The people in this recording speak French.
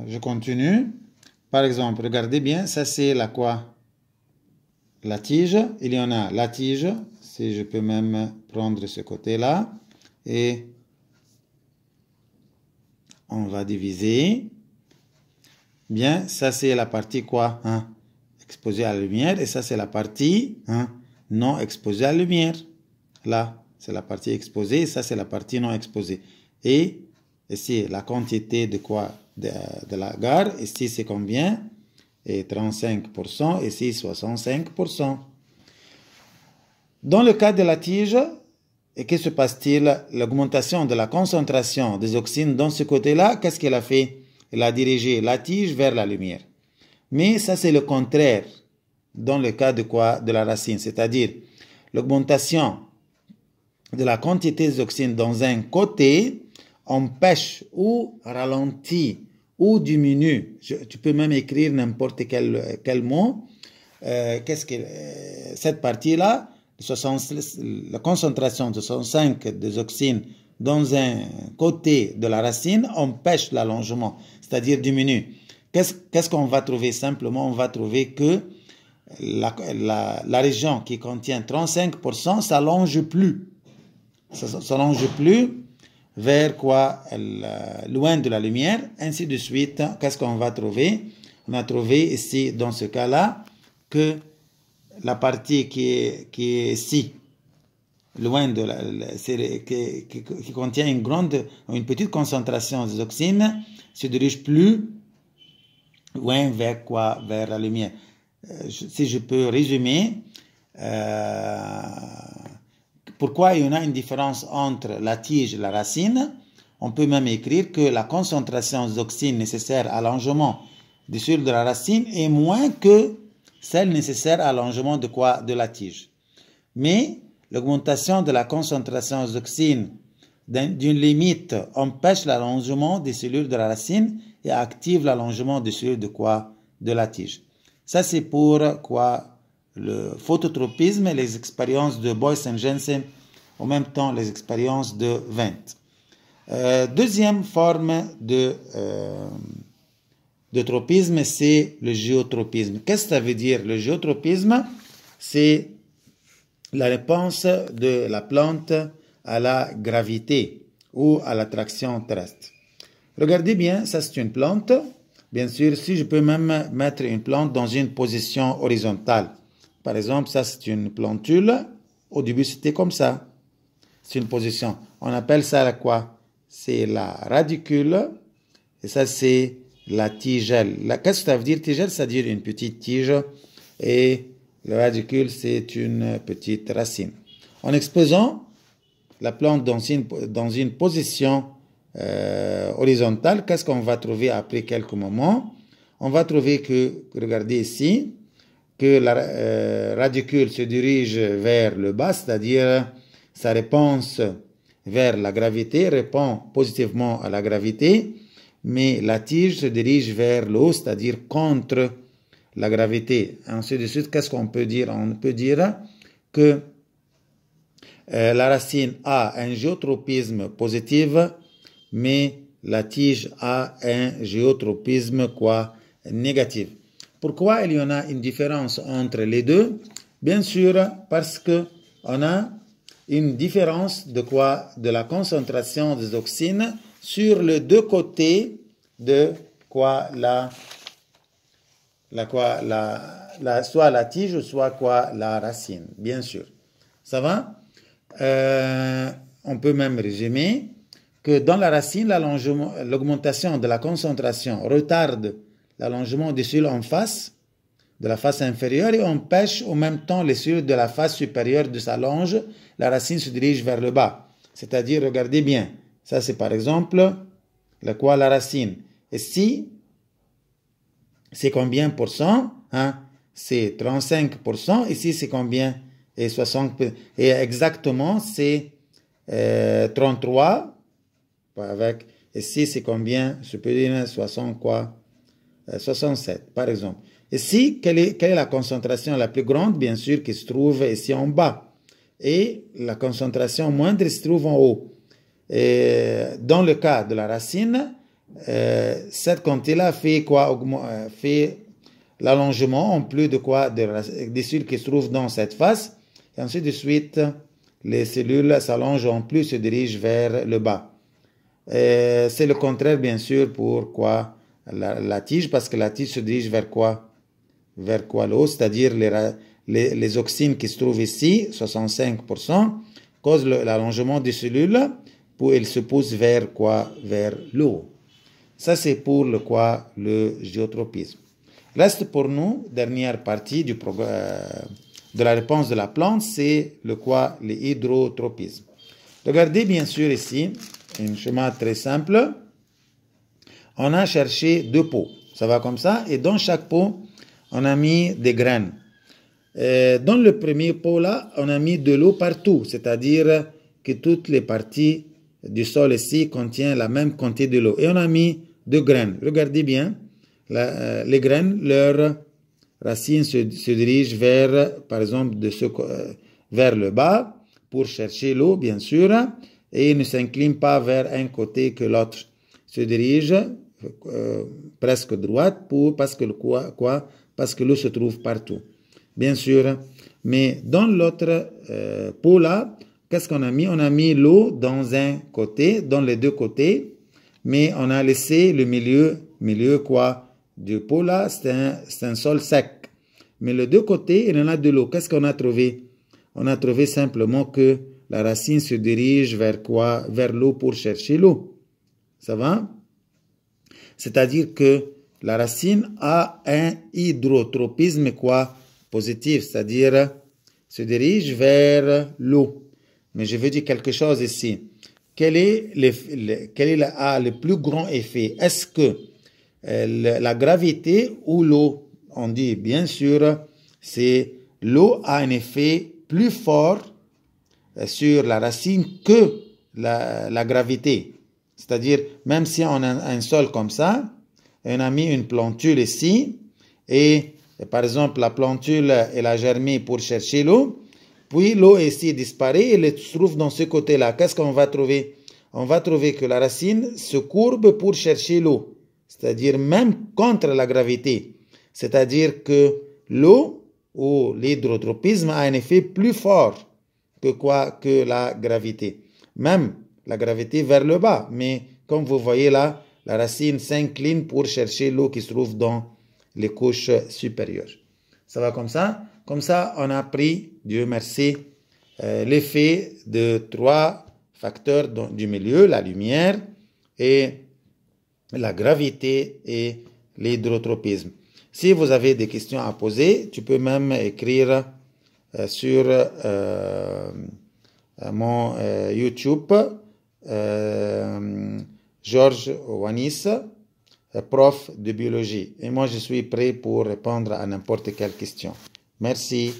Je continue. Par exemple, regardez bien, ça c'est la quoi? La tige. Il y en a la tige. Si je peux même prendre ce côté-là. Et on va diviser. Bien, ça c'est la partie quoi? Exposée à la lumière. Et ça c'est la partie non exposée à la lumière. Là, c'est la partie exposée. Et ça c'est la partie non exposée. Et ici, la quantité de quoi? De la gare. Ici, c'est combien? Et 35%. Ici, 65%. Dans le cas de la tige, et que se passe-t-il? L'augmentation de la concentration des auxines dans ce côté-là, qu'est-ce qu'elle a fait? Elle a dirigé la tige vers la lumière. Mais ça, c'est le contraire dans le cas de quoi? De la racine. C'est-à-dire, l'augmentation de la quantité des auxines dans un côté empêche ou ralentit ou diminue. Tu peux même écrire n'importe quel mot. Qu'est-ce que cette partie-là, la concentration de 65 des auxines dans un côté de la racine empêche l'allongement, c'est-à-dire diminue. Qu'est-ce qu'on va trouver? Simplement, on va trouver que la région qui contient 35% s'allonge plus. Ça s'allonge plus vers quoi? Loin de la lumière, ainsi de suite. Qu'est-ce qu'on va trouver? On a trouvé ici, dans ce cas-là, que la partie qui est ici, loin de qui contient une petite concentration des auxines, se dirige plus loin vers quoi? Vers la lumière. Si je peux résumer, pourquoi il y en a une différence entre la tige et la racine? On peut même écrire que la concentration des auxines nécessaire à l'allongement des cellules de la racine est moins que celle nécessaire à l'allongement de quoi? De la tige. Mais l'augmentation de la concentration des auxines d'une limite empêche l'allongement des cellules de la racine et active l'allongement des cellules de quoi? De la tige. Ça, c'est pour quoi? Le phototropisme et les expériences de Boyce et Jensen, en même temps les expériences de Wendt. Deuxième forme de tropisme, c'est le géotropisme. Qu'est-ce que ça veut dire? Le géotropisme, c'est la réponse de la plante à la gravité ou à l'attraction terrestre. Regardez bien, ça c'est une plante. Bien sûr, si je peux même mettre une plante dans une position horizontale. Par exemple, ça c'est une plantule. Au début, c'était comme ça. C'est une position. On appelle ça la quoi? C'est la radicule. Et ça, c'est la tigelle. Qu'est-ce que ça veut dire tigelle? Ça veut dire une petite tige. Et le radicule, c'est une petite racine. En exposant la plante dans une position horizontale, qu'est-ce qu'on va trouver après quelques moments? On va trouver que, regardez ici, que la radicule se dirige vers le bas, c'est-à-dire sa réponse vers la gravité répond positivement à la gravité, mais la tige se dirige vers le haut, c'est-à-dire contre la gravité. Ensuite de suite, qu'est-ce qu'on peut dire? On peut dire que la racine a un géotropisme positif, mais la tige a un géotropisme quoi? Négatif. Pourquoi il y en a une différence entre les deux? Bien sûr, parce que on a une différence de quoi? De la concentration des auxines sur les deux côtés de quoi? Soit la tige, soit quoi? La racine, bien sûr. Ça va? On peut même résumer que dans la racine, l'augmentation de la concentration retarde l'allongement des cellules en face, de la face inférieure, et empêche en même temps les cellules de la face supérieure de s'allonge. La racine se dirige vers le bas. C'est-à-dire, regardez bien, ça c'est par exemple la racine. Et si c'est combien pour cent? C'est 35%. Ici, c'est combien? Et 60%. Et exactement, c'est 33. Avec, ici, c'est combien? Je peux dire 60 quoi? 67, par exemple. Ici, quelle est la concentration la plus grande? Bien sûr, qui se trouve ici en bas. Et la concentration moindre se trouve en haut. Et dans le cas de la racine, cette quantité-là fait quoi? Fait l'allongement en plus de quoi? Des cellules qui se trouvent dans cette face. Et ensuite de suite, les cellules s'allongent en plus, se dirigent vers le bas. C'est le contraire, bien sûr, pour quoi? La tige, parce que la tige se dirige vers quoi? Vers quoi? Le haut, c'est-à-dire les auxines qui se trouvent ici, 65%, causent l'allongement des cellules, pour elles se poussent vers quoi? Vers le haut. Ça, c'est pour le quoi? Le géotropisme. Reste pour nous, dernière partie de la réponse de la plante, c'est le quoi? Le hydrotropisme. Regardez bien sûr ici, un schéma très simple. On a cherché deux pots. Ça va comme ça. Et dans chaque pot, on a mis des graines. Dans le premier pot là, on a mis de l'eau partout. C'est-à-dire que toutes les parties du sol ici contiennent la même quantité de l'eau. Et on a mis deux graines. Regardez bien. Les graines, leurs racines se dirigent vers, par exemple, vers le bas pour chercher l'eau, bien sûr, et ne s'inclinent pas vers un côté que l'autre. Se dirige presque droite parce que l'eau se trouve partout, bien sûr. Mais dans l'autre pot là, qu'est-ce qu'on a mis? On a mis l'eau dans un côté, dans les deux côtés, mais on a laissé le milieu quoi? Du pot là, c'est un sol sec. Mais les deux côtés, il y en a de l'eau. Qu'est-ce qu'on a trouvé? On a trouvé simplement que la racine se dirige vers quoi? Vers l'eau pour chercher l'eau. Ça va? C'est-à-dire que la racine a un hydrotropisme quoi? Positif, c'est-à-dire se dirige vers l'eau. Mais je veux dire quelque chose ici. Quel est le plus grand effet? Est-ce que la gravité ou l'eau? On dit bien sûr, c'est l'eau a un effet plus fort sur la racine que la gravité. C'est-à-dire, même si on a un sol comme ça, on a mis une plantule ici, et par exemple, la plantule, elle a germé pour chercher l'eau, puis l'eau ici disparaît, elle se trouve dans ce côté-là. Qu'est-ce qu'on va trouver? On va trouver que la racine se courbe pour chercher l'eau, c'est-à-dire même contre la gravité. C'est-à-dire que l'eau ou l'hydrotropisme a un effet plus fort que la gravité. Même la gravité vers le bas. Mais comme vous voyez là, la racine s'incline pour chercher l'eau qui se trouve dans les couches supérieures. Ça va comme ça? Comme ça, on a appris, Dieu merci, l'effet de trois facteurs du milieu, la lumière et la gravité et l'hydrotropisme. Si vous avez des questions à poser, tu peux même écrire sur mon YouTube, Georges Wanis, prof de biologie. Et moi, je suis prêt pour répondre à n'importe quelle question. Merci.